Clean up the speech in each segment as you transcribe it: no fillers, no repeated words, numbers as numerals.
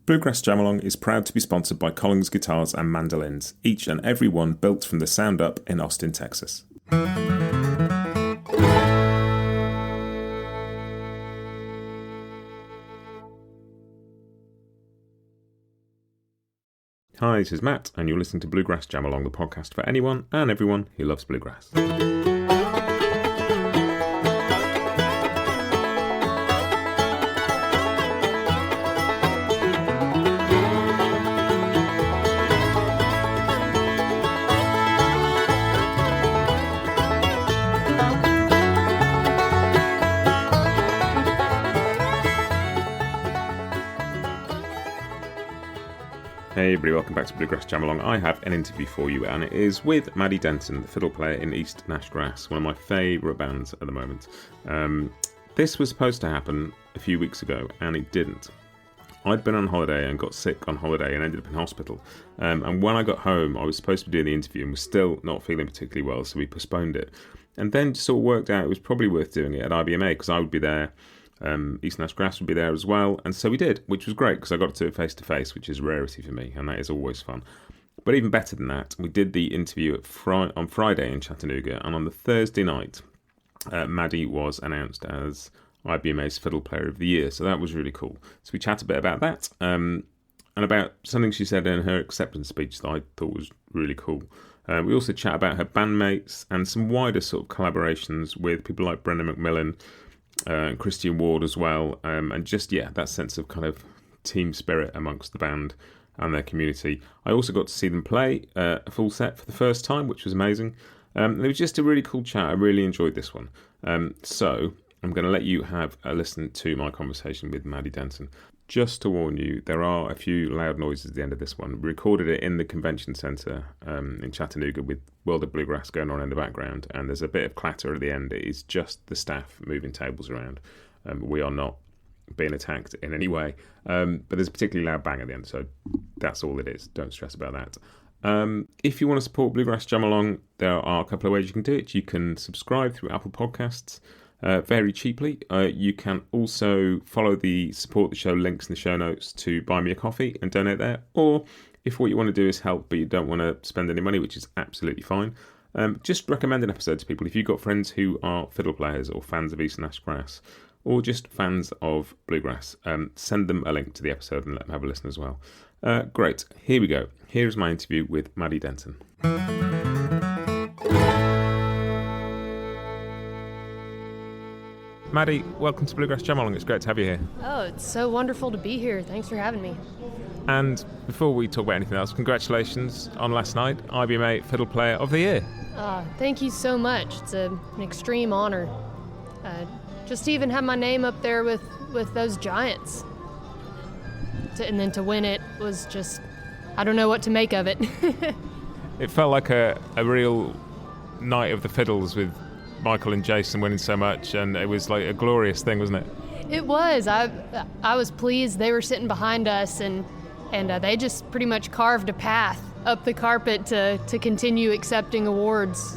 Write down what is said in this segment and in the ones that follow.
Bluegrass Jam Along is proud to be sponsored by Collins Guitars and Mandolins, each and every one built from the sound up in Austin, Texas. Hi, this is Matt, and you're listening to Bluegrass Jam Along, the podcast for anyone and everyone who loves bluegrass. Hey everybody, welcome back to Bluegrass Jam Along. I have an interview for you, and it is with Maddie Denton, the fiddle player in East Nash Grass, one of my favourite bands at the moment. This was supposed to happen a few weeks ago, and it didn't. I'd been on holiday and got sick on holiday and ended up in hospital. And when I got home, I was supposed to be doing the interview and was still not feeling particularly well, so we postponed it. And then just sort of worked out it was probably worth doing it at IBMA because I would be there. East Nash Grass would be there as well, and so we did, which was great because I got to do it face to face, which is a rarity for me, and that is always fun. But even better than that, we did the interview on Friday in Chattanooga, and on the Thursday night, Maddie was announced as IBMA's Fiddle Player of the Year, so that was really cool. So we chat a bit about that, and about something she said in her acceptance speech that I thought was really cool. We also chat about her bandmates and some wider sort of collaborations with people like Brendan McMillan, Christian Ward as well, and just that sense of kind of team spirit amongst the band and their community. I also got to see them play a full set for the first time, which was amazing. It was just a really cool chat. I really enjoyed this one. So I'm going to let you have a listen to my conversation with Maddie Denton. Just to warn you, there are a few loud noises at the end of this one. We recorded it in the convention centre in Chattanooga with World of Bluegrass going on in the background, and there's a bit of clatter at the end. It is just the staff moving tables around. We are not being attacked in any way, but there's a particularly loud bang at the end, so that's all it is. Don't stress about that. If you want to support Bluegrass Jam Along, there are a couple of ways you can do it. You can subscribe through Apple Podcasts, very cheaply. You can also follow the support the show links in the show notes to buy me a coffee and donate there. Or if what you want to do is help but you don't want to spend any money, which is absolutely fine, just recommend an episode to people. If you've got friends who are fiddle players or fans of East Nash Grass or just fans of bluegrass, send them a link to the episode and let them have a listen as well. Great, here we go. Here's my interview with Maddie Denton. Maddie, welcome to Bluegrass Jam Along. It's great to have you here. Oh, it's so wonderful to be here. Thanks for having me. And before we talk about anything else, congratulations on last night, IBMA Fiddle Player of the Year. Thank you so much. It's an extreme honor. Just to even have my name up there with those giants. And then to win it was just, I don't know what to make of it. It felt like a real night of the fiddles with Michael and Jason winning so much, and it was like a glorious thing, wasn't it? It was. I was pleased. They were sitting behind us, and they just pretty much carved a path up the carpet to continue accepting awards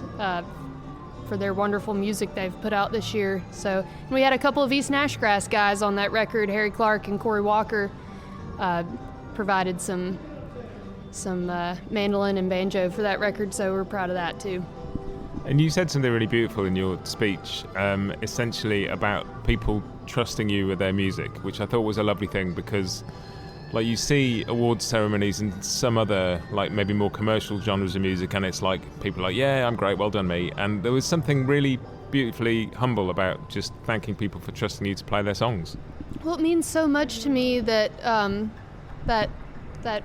for their wonderful music they've put out this year. So we had a couple of East Nash Grass guys on that record. Harry Clark and Corey Walker provided some mandolin and banjo for that record, so we're proud of that too. And you said something really beautiful in your speech, essentially about people trusting you with their music, which I thought was a lovely thing because, like, you see awards ceremonies and some other, like, maybe more commercial genres of music, and it's like people are like, yeah, I'm great, well done me. And there was something really beautifully humble about just thanking people for trusting you to play their songs. Well, it means so much to me that that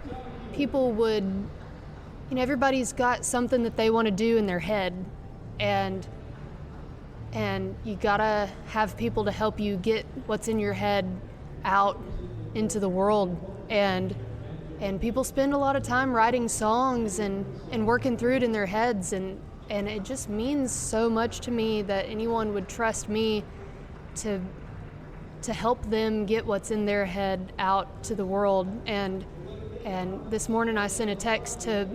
people would, everybody's got something that they want to do in their head. And you gotta have people to help you get what's in your head out into the world. And people spend a lot of time writing songs and working through it in their heads. And it just means so much to me that anyone would trust me to help them get what's in their head out to the world. And this morning I sent a text to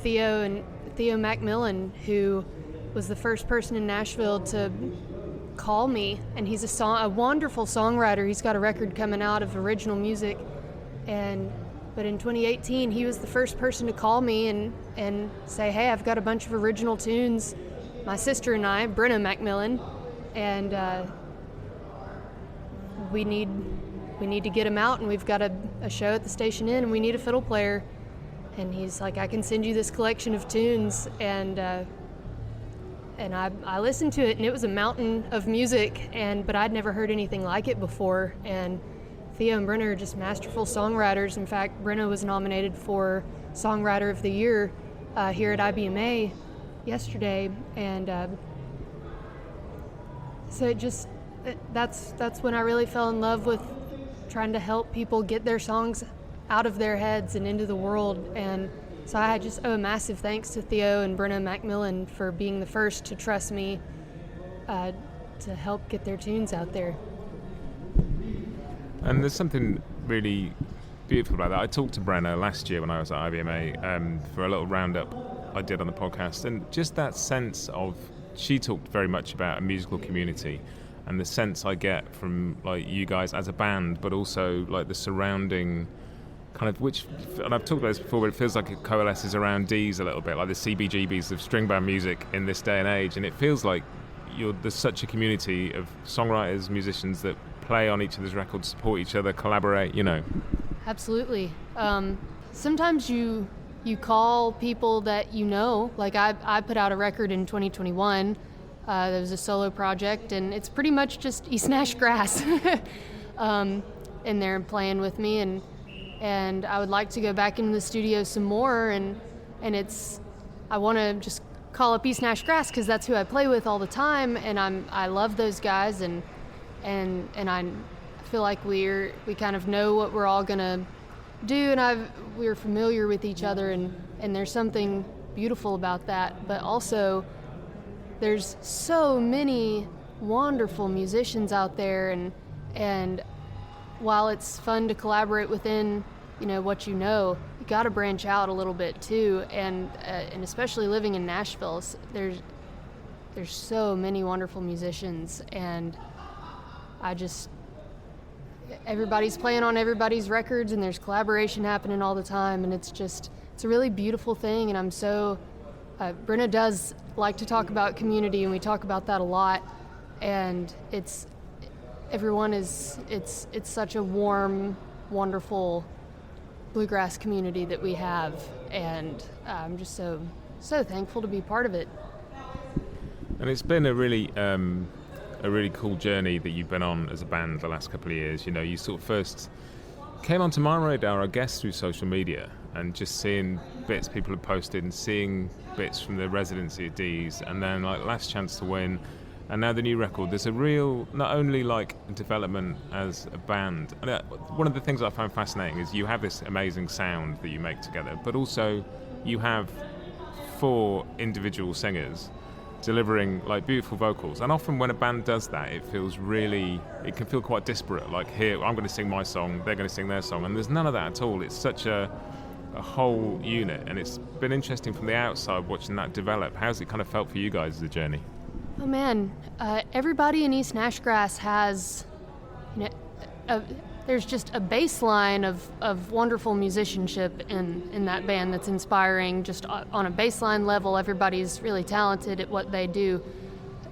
Theo McMillan, who was the first person in Nashville to call me, and he's a wonderful songwriter. He's got a record coming out of original music, But in 2018, he was the first person to call me and say, hey, I've got a bunch of original tunes, my sister and I, Brenna Macmillan, and we need to get them out, and we've got a show at the Station Inn, and we need a fiddle player. And he's like, I can send you this collection of tunes, and I listened to it, and it was a mountain of music, but I'd never heard anything like it before. And Theo and Brenna are just masterful songwriters. In fact, Brenna was nominated for Songwriter of the Year here at IBMA yesterday, and so that's when I really fell in love with trying to help people get their songs out of their heads and into the world. And so I just owe a massive thanks to Theo and Brenna Macmillan for being the first to trust me to help get their tunes out there. And there's something really beautiful about that. I talked to Brenna last year when I was at IBMA for a little roundup I did on the podcast, and just that sense of, she talked very much about a musical community, and the sense I get from like you guys as a band, but also like the surrounding kind of, and I've talked about this before, but it feels like it coalesces around D's a little bit, like the CBGBs of string band music in this day and age, and it feels like there's such a community of songwriters, musicians that play on each other's records, support each other, collaborate, Absolutely. Sometimes you call people that you know. Like I put out a record in 2021. That was a solo project, and it's pretty much just East Nash Grass in there playing with me, and I would like to go back into the studio some more, and I want to just call up East Nash Grass because that's who I play with all the time, and I love those guys, and I feel like we kind of know what we're all gonna do, and we're familiar with each other, and there's something beautiful about that. But also, there's so many wonderful musicians out there, and while it's fun to collaborate within what you got to branch out a little bit too, and especially living in Nashville, there's so many wonderful musicians, and everybody's playing on everybody's records, and there's collaboration happening all the time, and it's a really beautiful thing. And I'm so Brenna does like to talk about community, and we talk about that a lot, and it's such a warm, wonderful bluegrass community that we have, and I'm just so thankful to be part of it. And it's been a really cool journey that you've been on as a band the last couple of years. You sort of first came onto my radar, I guess, through social media, and just seeing bits people have posted and seeing bits from the residency at D's, and then like Last Chance to Win, and now the new record. There's a real, not only like development as a band, and one of the things I find fascinating is you have this amazing sound that you make together, but also you have 4 individual singers delivering like beautiful vocals, and often when a band does that, it can feel quite disparate. Like, here I'm going to sing my song, they're going to sing their song, and there's none of that at all. It's such a whole unit, and it's been interesting from the outside watching that develop. How's it kind of felt for you guys as a journey? Oh man, everybody in East Nash Grass has, there's just a baseline of wonderful musicianship in that band that's inspiring. Just on a baseline level, everybody's really talented at what they do.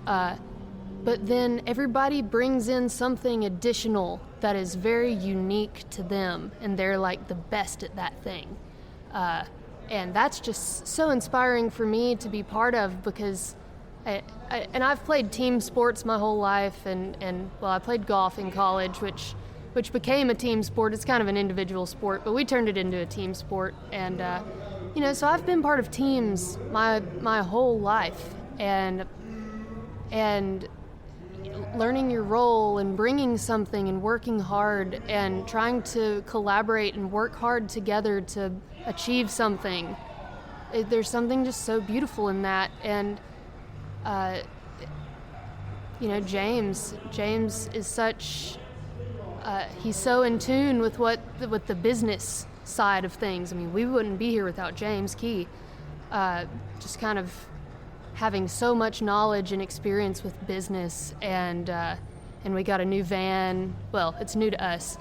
But then everybody brings in something additional that is very unique to them, and they're like the best at that thing. And that's just so inspiring for me to be part of, because I've played team sports my whole life, and I played golf in college, which became a team sport. It's kind of an individual sport, but we turned it into a team sport. And so I've been part of teams my whole life, and learning your role and bringing something and working hard and trying to collaborate and work hard together to achieve something. There's something just so beautiful in that. And James is such, he's so in tune with with the business side of things. I mean, we wouldn't be here without James Key. Just kind of having so much knowledge and experience with business, and we got a new van. Well, it's new to us.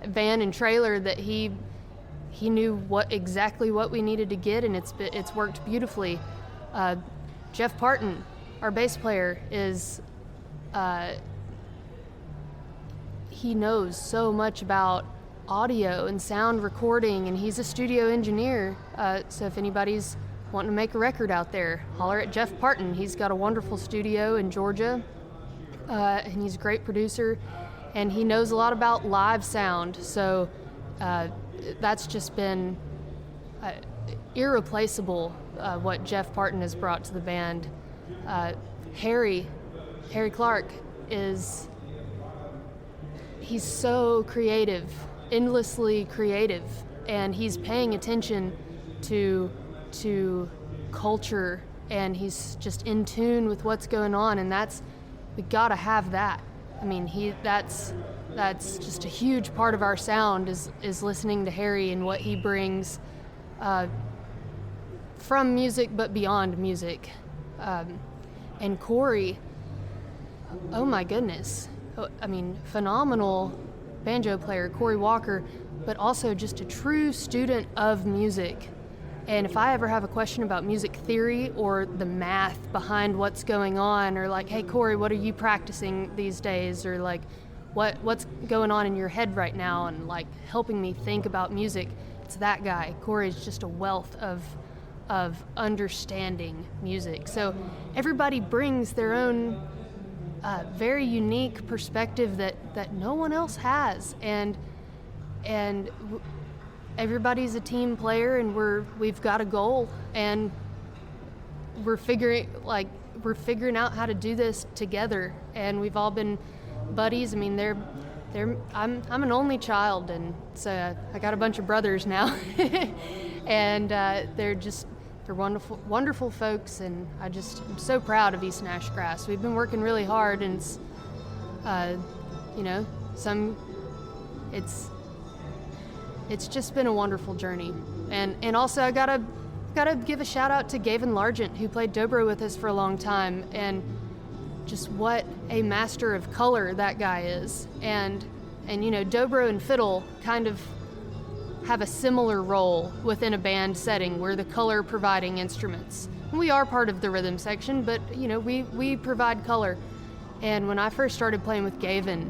van and trailer that he knew exactly what we needed to get, and it's worked beautifully. Jeff Parton, our bass player, is he knows so much about audio and sound recording, and he's a studio engineer. So if anybody's wanting to make a record out there, holler at Jeff Parton. He's got a wonderful studio in Georgia, and he's a great producer, and he knows a lot about live sound. So that's just been irreplaceable, what Jeff Parton has brought to the band. Harry Clark he's so creative, endlessly creative, and he's paying attention to culture, and he's just in tune with what's going on, and we gotta have that. I mean, that's just a huge part of our sound is listening to Harry and what he brings from music, but beyond music. And Corey, oh my goodness. I mean, phenomenal banjo player, Corey Walker, but also just a true student of music. And if I ever have a question about music theory or the math behind what's going on, or like, hey, Corey, what are you practicing these days? Or like, what's going on in your head right now? And like helping me think about music, it's that guy. Corey's just a wealth of understanding music. So everybody brings their own very unique perspective that no one else has, and everybody's a team player, and we've got a goal, and we're figuring out how to do this together, and we've all been buddies. I mean, I'm an only child, and so I got a bunch of brothers now, and they're wonderful, wonderful folks, and I'm so proud of East Nash Grass. We've been working really hard, and it's just been a wonderful journey. And also I gotta give a shout out to Gavin Largent, who played dobro with us for a long time, and just what a master of color that guy is. And dobro and fiddle kind of have a similar role within a band setting. We're the color providing instruments. We are part of the rhythm section, but we provide color. And when I first started playing with Gavin,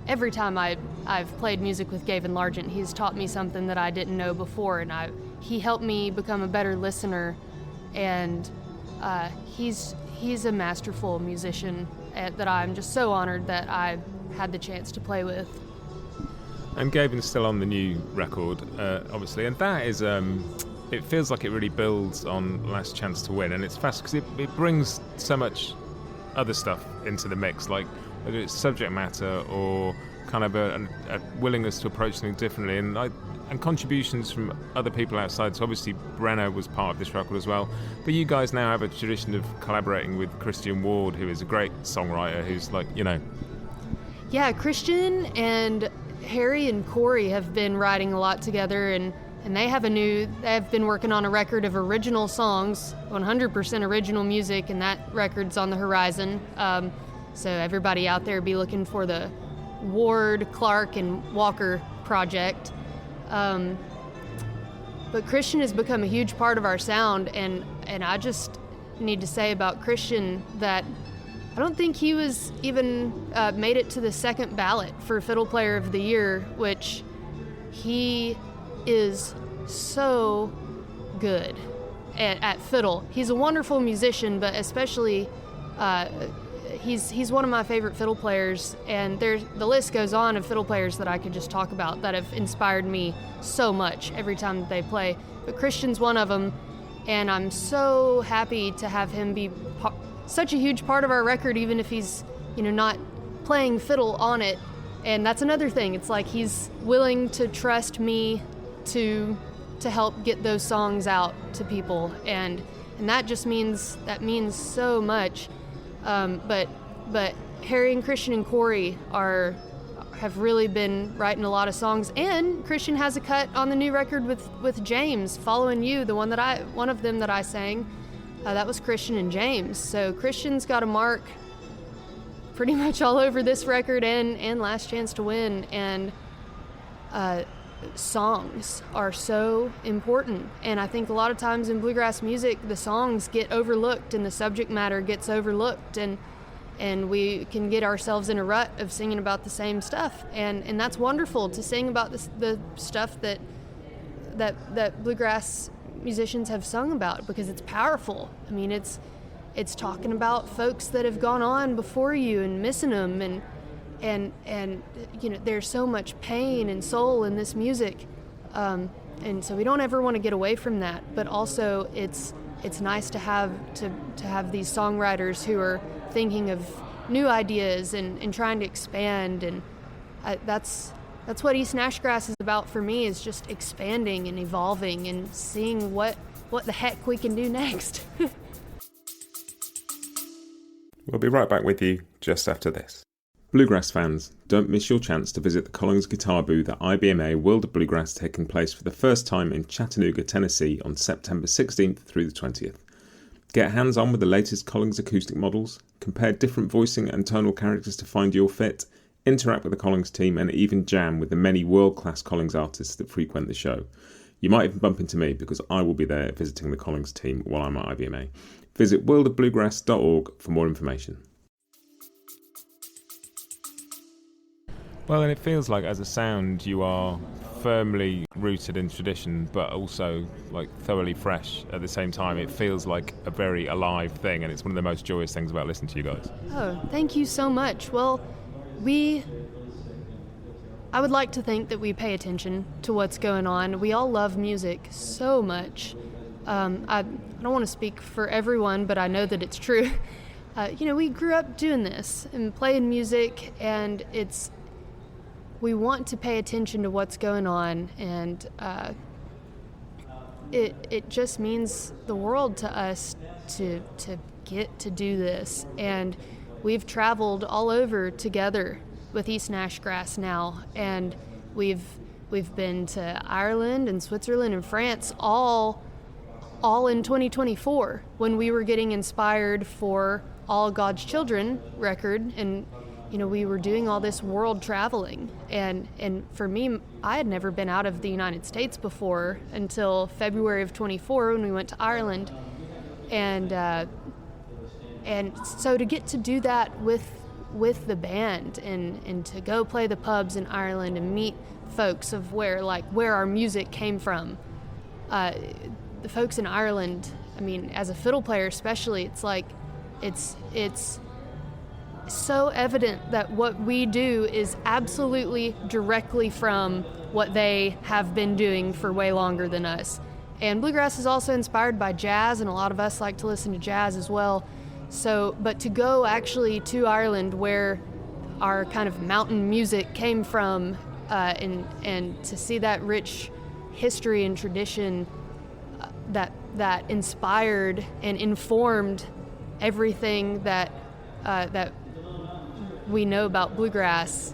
every time I've played music with Gavin Largent, he's taught me something that I didn't know before, and he helped me become a better listener, and he's a masterful musician that I'm just so honored that I had the chance to play with. And Gavin's still on the new record, obviously, and that is, it feels like it really builds on Last Chance to Win, and it's fast because it brings so much other stuff into the mix, like whether it's subject matter or kind of a willingness to approach something differently, and contributions from other people outside. So obviously Brenna was part of this record as well, but you guys now have a tradition of collaborating with Christian Ward, who is a great songwriter, who's Yeah, Christian and Harry and Corey have been writing a lot together, and they have been working on a record of original songs, 100% original music, and that record's on the horizon. So everybody out there be looking for the Ward, Clark, and Walker project. But Christian has become a huge part of our sound, and I just need to say about Christian that I don't think he was even made it to the second ballot for Fiddle Player of the Year, which he is so good at fiddle. He's a wonderful musician, but especially he's one of my favorite fiddle players, and the list goes on of fiddle players that I could just talk about that have inspired me so much every time that they play. But Christian's one of them, and I'm so happy to have him be such a huge part of our record, even if he's not playing fiddle on it. And that's another thing. It's like he's willing to trust me to help get those songs out to people, and that just means so much. But Harry and Christian and Corey have really been writing a lot of songs, and Christian has a cut on the new record with James, Following You, one of them that I sang. That was Christian and James. So Christian's got a mark pretty much all over this record and Last Chance to Win. And songs are so important. And I think a lot of times in bluegrass music, the songs get overlooked and the subject matter gets overlooked. And we can get ourselves in a rut of singing about the same stuff. And that's wonderful to sing about the stuff that bluegrass musicians have sung about, because it's powerful. I mean, it's talking about folks that have gone on before you and missing them, and you know, there's so much pain and soul in this music, and so we don't ever want to get away from that. But also, it's nice to have these songwriters who are thinking of new ideas and trying to expand, and that's what East Nash Grass is about for me, is just expanding and evolving and seeing what the heck we can do next. We'll be right back with you just after this. Bluegrass fans, don't miss your chance to visit the Collings Guitar Booth at IBMA World of Bluegrass, taking place for the first time in Chattanooga, Tennessee on September 16th through the 20th. Get hands-on with the latest Collings acoustic models, compare different voicing and tonal characters to find your fit, interact with the Collings team, and even jam with the many world-class Collings artists that frequent the show. You might even bump into me, because I will be there visiting the Collings team while I'm at IBMA. Visit worldofbluegrass.org for more information. Well, and it feels like as a sound you are firmly rooted in tradition, but also like thoroughly fresh at the same time. It feels like a very alive thing, and it's one of the most joyous things about listening to you guys. Oh, thank you so much. Well, I would like to think that we pay attention to what's going on. We all love music so much. I don't want to speak for everyone, but I know that it's true. We grew up doing this and playing music, and we want to pay attention to what's going on, and it just means the world to us to get to do this. And we've traveled all over together with East Nash Grass now, and we've been to Ireland and Switzerland and France all in 2024, when we were getting inspired for All God's Children record, and we were doing all this world traveling, and for me, I had never been out of the United States before until February of 24 when we went to Ireland, and so to get to do that with the band and to go play the pubs in Ireland and meet folks of where our music came from, the folks in Ireland, I mean, as a fiddle player especially, it's so evident that what we do is absolutely directly from what they have been doing for way longer than us. And bluegrass is also inspired by jazz, and a lot of us like to listen to jazz as well. So, but to go actually to Ireland, where our kind of mountain music came from, and to see that rich history and tradition that inspired and informed everything that we know about bluegrass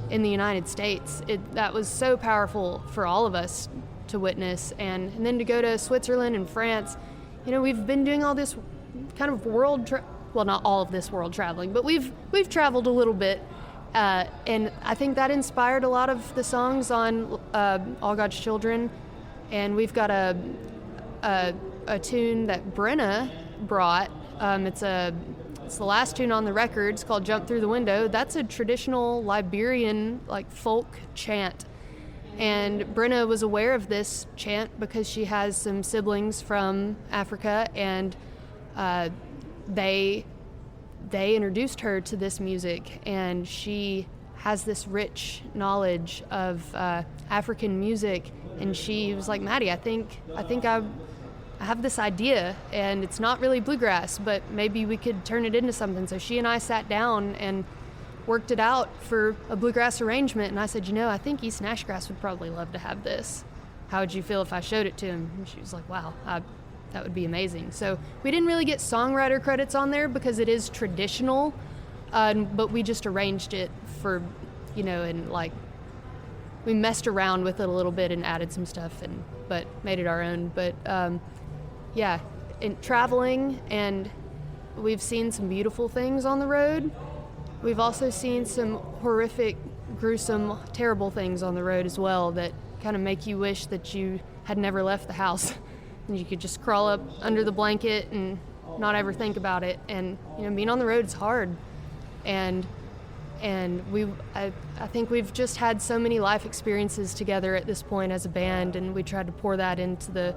in the United States. That was so powerful for all of us to witness, and then to go to Switzerland and France. We've been doing all this kind of well, not all of this world traveling, but we've traveled a little bit, and I think that inspired a lot of the songs on All God's Children. And we've got a tune that Brenna brought. It's the last tune on the record. It's called "Jump Through the Window." That's a traditional Liberian folk chant. And Brenna was aware of this chant because she has some siblings from Africa, and they introduced her to this music, and she has this rich knowledge of African music. And she was like, "Maddie, I think I have this idea, and it's not really bluegrass, but maybe we could turn it into something." So she and I sat down and worked it out for a bluegrass arrangement. And I said, I think East Nash Grass would probably love to have this. How would you feel if I showed it to him? And she was like, "Wow, that would be amazing." So we didn't really get songwriter credits on there because it is traditional, but we just arranged it for, and we messed around with it a little bit and added some stuff, but made it our own. But in traveling and we've seen some beautiful things on the road. We've also seen some horrific, gruesome, terrible things on the road as well that kind of make you wish that you had never left the house and you could just crawl up under the blanket and not ever think about it. And being on the road is hard, and I think we've just had so many life experiences together at this point as a band, and we tried to pour that into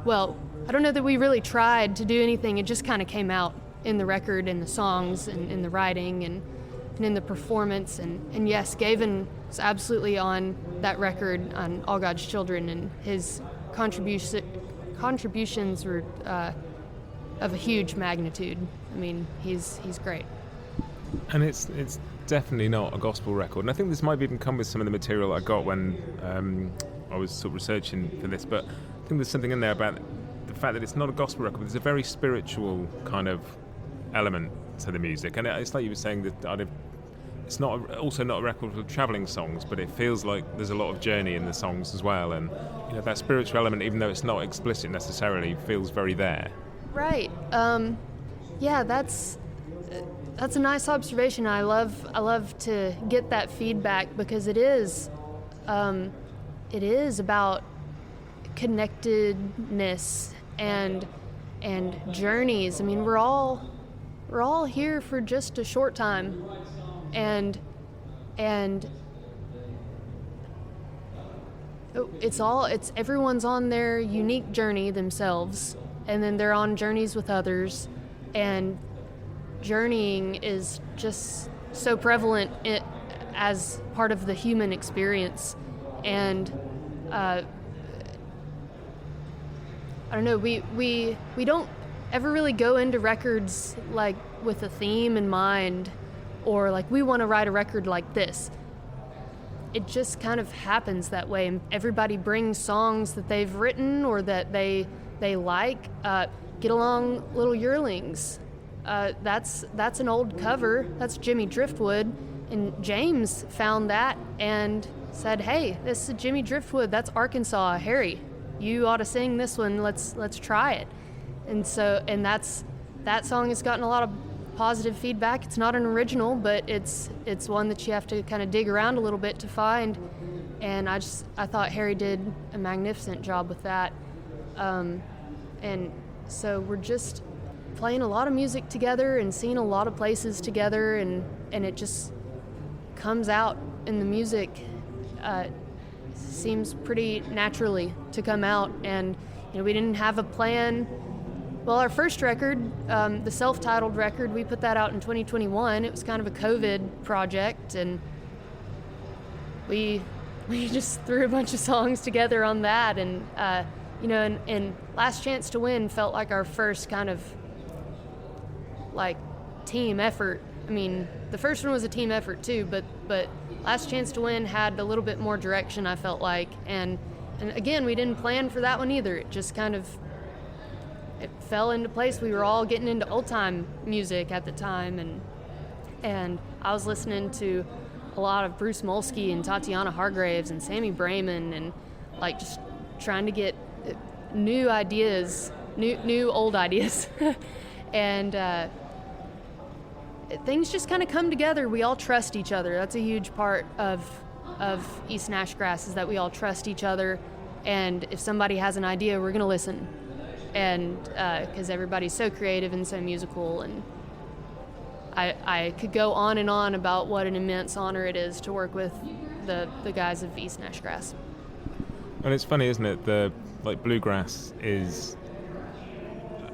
I don't know that we really tried to do anything. It just kind of came out in the record and the songs and in the writing and in the performance. And yes, Gavin was absolutely on that record on All God's Children, and his contributions were of a huge magnitude. I mean, he's great. And it's definitely not a gospel record. And I think this might even come with some of the material I got when I was sort of researching for this, but I think there's something in there about the fact that it's not a gospel record. There's a very spiritual kind of element to the music, and it's like you were saying that it's also not a record of travelling songs, but it feels like there's a lot of journey in the songs as well, and that spiritual element, even though it's not explicit necessarily, feels very there. Right. Yeah, that's a nice observation. I love to get that feedback, because it is about connectedness and journeys. I mean, we're all here for just a short time, and it's everyone's on their unique journey themselves, and then they're on journeys with others, and journeying is just so prevalent as part of the human experience. And I don't know, we don't ever really go into records like with a theme in mind, or like we want to write a record like this. It just kind of happens that way, and everybody brings songs that they've written or that they like. Get Along, Little Yearlings. That's an old cover. That's Jimmy Driftwood, and James found that and said, "Hey, this is Jimmy Driftwood. That's Arkansas. Harry, you ought to sing this one. Let's try it." And that song has gotten a lot of positive feedback. It's not an original, but it's one that you have to kind of dig around a little bit to find. And I thought Harry did a magnificent job with that. And so we're just playing a lot of music together and seeing a lot of places together, and it just comes out in the music. Seems pretty naturally to come out, and we didn't have a plan. Well, our first record, the self-titled record, we put that out in 2021. It was kind of a COVID project, and we just threw a bunch of songs together on that, and and Last Chance to Win felt like our first kind of like team effort. I mean, the first one was a team effort too, but Last Chance to Win had a little bit more direction, I felt like, and again, we didn't plan for that one either. It just kind of it fell into place. We were all getting into old time music at the time, and I was listening to a lot of Bruce Molsky and Tatiana Hargraves and Sammy Brayman, and like just trying to get new ideas, new old ideas, and things just kind of come together. We all trust each other. That's a huge part of East Nash Grass, is that we all trust each other, and if somebody has an idea, we're going to listen. And because everybody's so creative and so musical, and I could go on and on about what an immense honor it is to work with the guys of East Nash Grass. And it's funny, isn't it? Bluegrass is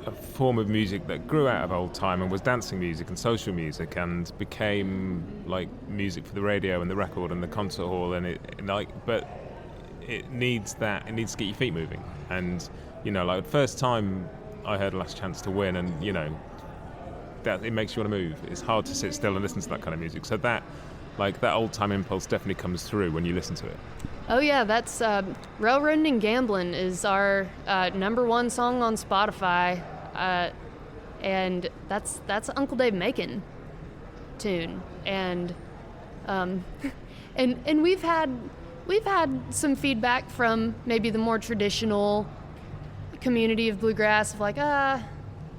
a form of music that grew out of old time and was dancing music and social music, and became like music for the radio and the record and the concert hall, but it needs to get your feet moving. And the first time I heard Last Chance to Win, and that it makes you want to move. It's hard to sit still and listen to that kind of music. So that old time impulse definitely comes through when you listen to it. Oh yeah, that's Railroadin' and Gamblin' is our number one song on Spotify, and that's Uncle Dave Macon tune, and we've had some feedback from maybe the more traditional community of bluegrass of like,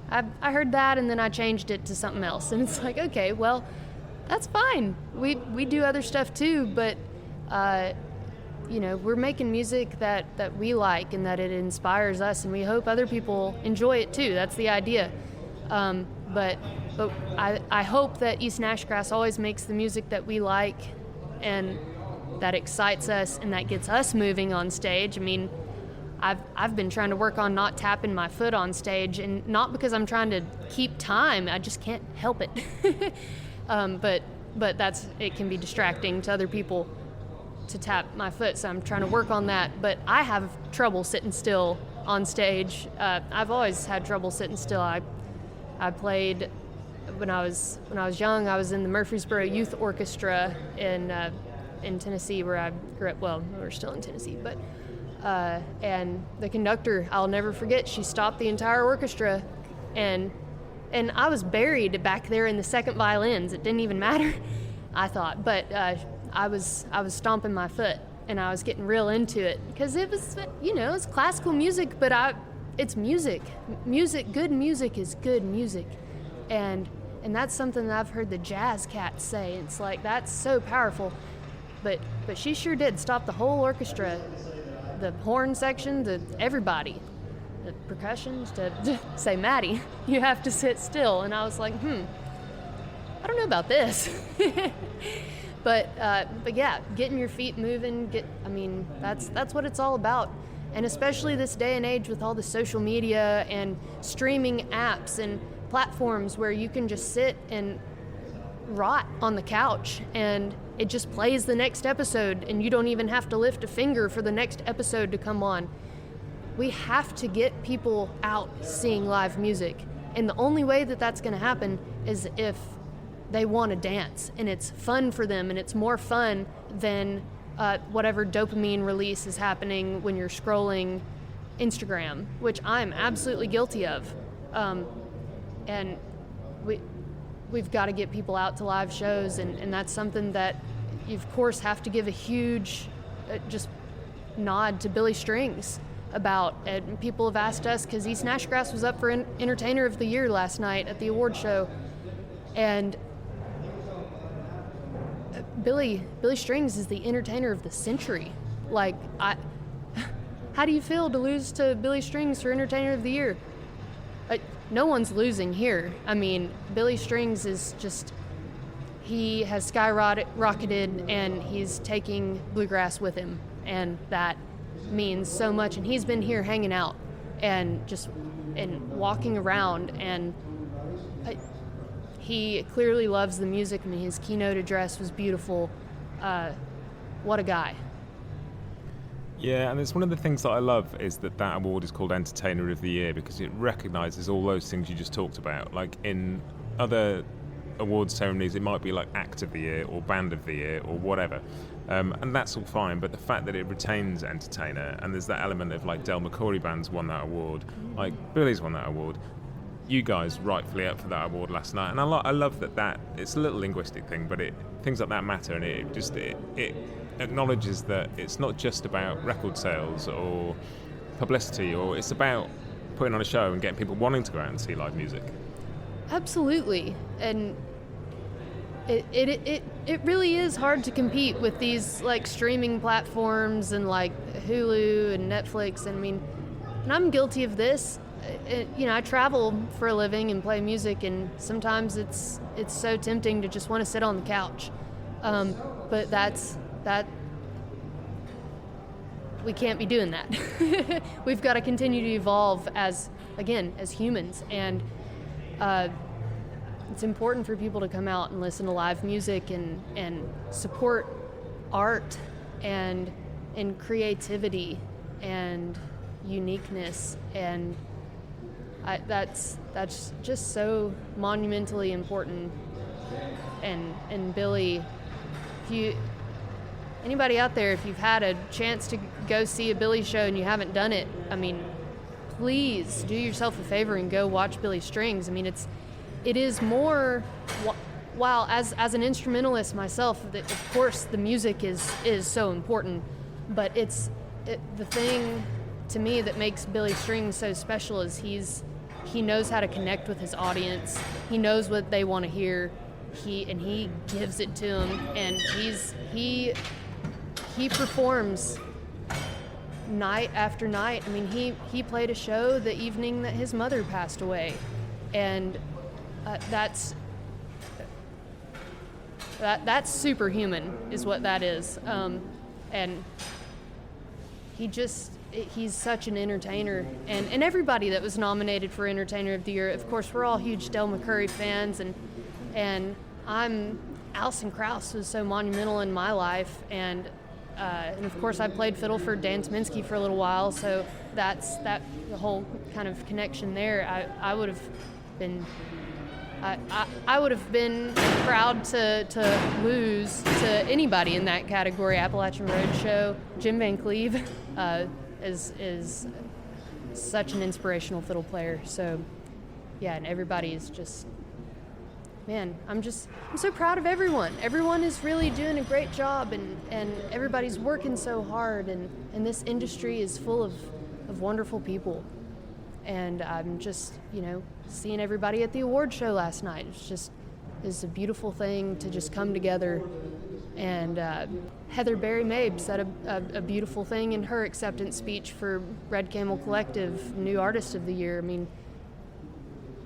I heard that and then I changed it to something else. And it's like, okay, well, that's fine. We do other stuff too, but we're making music that we like and that it inspires us, and we hope other people enjoy it too. That's the idea. But I hope that East Nash Grass always makes the music that we like and that excites us and that gets us moving on stage. I mean, I've been trying to work on not tapping my foot on stage, and not because I'm trying to keep time. I just can't help it. But it can be distracting to other people to tap my foot, so I'm trying to work on that. But I have trouble sitting still on stage. I've always had trouble sitting still. I played when I was young. I was in the Murfreesboro Youth Orchestra in Tennessee, where I grew up. Well, we're still in Tennessee, but and the conductor, I'll never forget, she stopped the entire orchestra, and I was buried back there in the second violins. It didn't even matter, I thought, but I was stomping my foot, and I was getting real into it because it was, it's classical music, but it's music. Good music is good music, and that's something that I've heard the jazz cats say. It's like, that's so powerful, but she sure did stop the whole orchestra, the horn section, everybody, the percussions, to say, Maddie, you have to sit still. And I was like, I don't know about this. But yeah, getting your feet moving, that's what it's all about. And especially this day and age with all the social media and streaming apps and platforms where you can just sit and rot on the couch and it just plays the next episode and you don't even have to lift a finger for the next episode to come on. We have to get people out seeing live music. And the only way that that's going to happen is if they want to dance and it's fun for them, and it's more fun than whatever dopamine release is happening when you're scrolling Instagram, which I'm absolutely guilty of. And we've got to get people out to live shows, and that's something that you, of course, have to give a huge just nod to Billy Strings about. And people have asked us, because East Nash Grass was up for Entertainer of the Year last night at the award show, and Billy Strings is the Entertainer of the Century. Like, how do you feel to lose to Billy Strings for Entertainer of the Year? No one's losing here. I mean, Billy Strings is just, he has skyrocketed and he's taking bluegrass with him, and that means so much. And he's been here hanging out and walking around, and he clearly loves the music. I mean, his keynote address was beautiful. What a guy. Yeah, and it's one of the things that I love is that award is called Entertainer of the Year, because it recognises all those things you just talked about. Like in other awards ceremonies, it might be like Act of the Year or Band of the Year or whatever, and that's all fine, but the fact that it retains Entertainer, and there's that element of like Del McCoury Band's won that award, like Billy's won that award, you guys rightfully up for that award last night, and I love that it's a little linguistic thing, but things like that matter, and it acknowledges that it's not just about record sales or publicity, or it's about putting on a show and getting people wanting to go out and see live music. Absolutely. And it really is hard to compete with these like streaming platforms and like Hulu and Netflix. And I'm guilty of this. I travel for a living and play music, and sometimes it's so tempting to just want to sit on the couch. But that we can't be doing that. We've got to continue to evolve as humans, and it's important for people to come out and listen to live music and support art and creativity and uniqueness, and that's just so monumentally important. And Billy, anybody out there, if you've had a chance to go see a Billy show and you haven't done it, please do yourself a favor and go watch Billy Strings. It is more, while as an instrumentalist myself, of course the music is so important, but the thing to me that makes Billy Strings so special is he knows how to connect with his audience. He knows what they want to hear. He gives it to them, and he performs night after night. I mean, he played a show the evening that his mother passed away, and that's superhuman, is what that is. And he's such an entertainer, and everybody that was nominated for Entertainer of the Year. Of course, we're all huge Del McCurry fans, and Alison Krauss was so monumental in my life, and of course I played fiddle for Dan Tyminski for a little while, so that's the whole kind of connection there. I would have been proud to lose to anybody in that category. Appalachian Roadshow, Jim Van Cleve is such an inspirational fiddle player. So yeah, and everybody is just, man, I'm so proud of everyone. Everyone is really doing a great job, and everybody's working so hard, and this industry is full of wonderful people. And I'm just, seeing everybody at the award show last night. It's a beautiful thing to just come together. And Heather Barry Mabe said a beautiful thing in her acceptance speech for Red Camel Collective New Artist of the Year. I mean,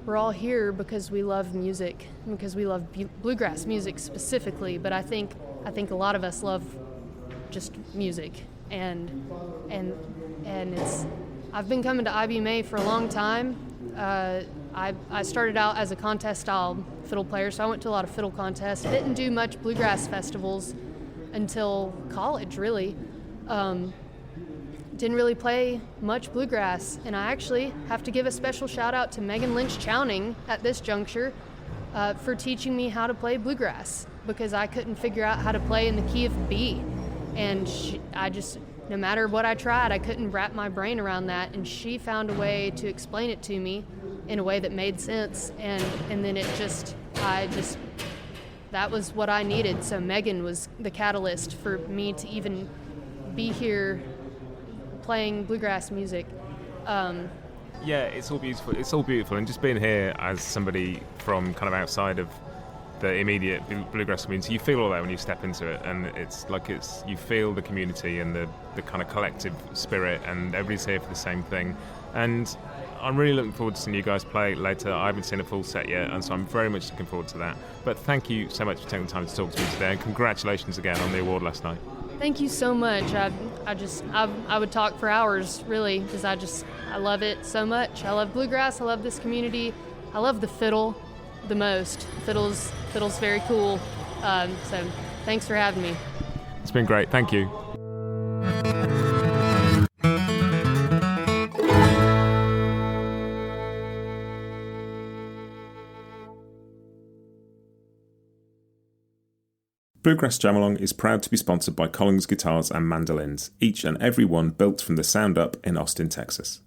we're all here because we love music, because we love bluegrass music specifically, but I think a lot of us love just music, and it's, I've been coming to IBMA for a long time. I started out as a contest style fiddle player, so I went to a lot of fiddle contests. I didn't do much bluegrass festivals until college, really. Didn't really play much bluegrass, and I actually have to give a special shout out to Megan Lynch Chowning at this juncture for teaching me how to play bluegrass, because I couldn't figure out how to play in the key of B, and no matter what I tried, I couldn't wrap my brain around that, and she found a way to explain it to me in a way that made sense, and then that was what I needed. So Megan was the catalyst for me to even be here playing bluegrass music. Yeah, it's all beautiful. It's all beautiful, and just being here as somebody from kind of outside of the immediate bluegrass community, you feel all that when you step into it, and it's like you feel the community and the kind of collective spirit, and everybody's here for the same thing. And I'm really looking forward to seeing you guys play later. I haven't seen a full set yet, and so I'm very much looking forward to that. But thank you so much for taking the time to talk to me today, and congratulations again on the award last night. Thank you so much. I would talk for hours, really, because I love it so much. I love bluegrass. I love this community. I love the fiddle the most. Fiddle's very cool. So thanks for having me. It's been great. Thank you. Bluegrass Jam Along is proud to be sponsored by Collins Guitars and Mandolins, each and every one built from the sound up in Austin, Texas.